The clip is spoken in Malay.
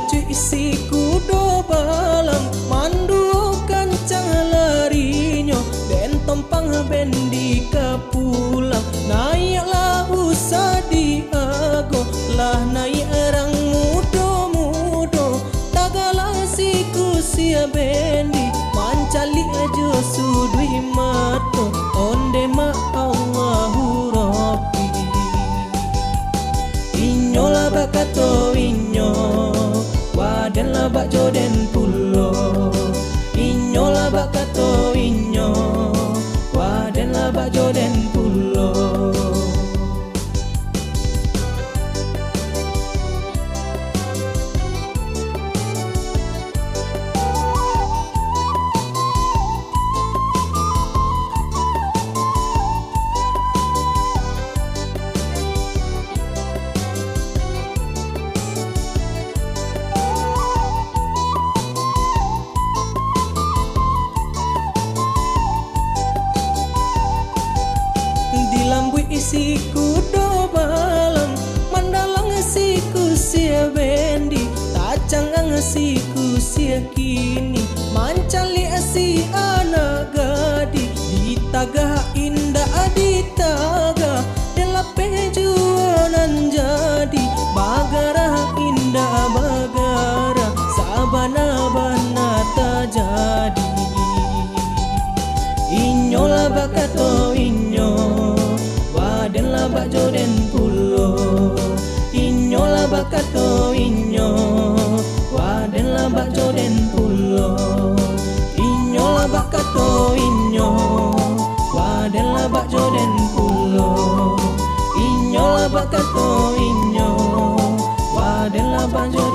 cuy isi kudo balang mandu kancang larinya den tompang bendi kapulang naiklah usah diago lah naik orang mudo-mudo tagalah siku sia bendi mancali aja sudui mato onde ma Allahu Rabbi inyo lah bakato inyo waden lah bak joden pulo inyo lah bakato inyo waden lah bak joden pulo. Dilambui isi kudo balang mandalang siku sia bendi tacang siku sia kini mancali si anak gadi di taga indah di taga delape jualan jadi bagara indah bagara sabana-bana tajadi inyo lah bakato inyo waden lah bak joden pulo inyo lah bakato inyo waden lah bak joden pulo inyo lah bakato inyo waden lah bak joden pulo inyo lah bakato inyo waden lah bak joden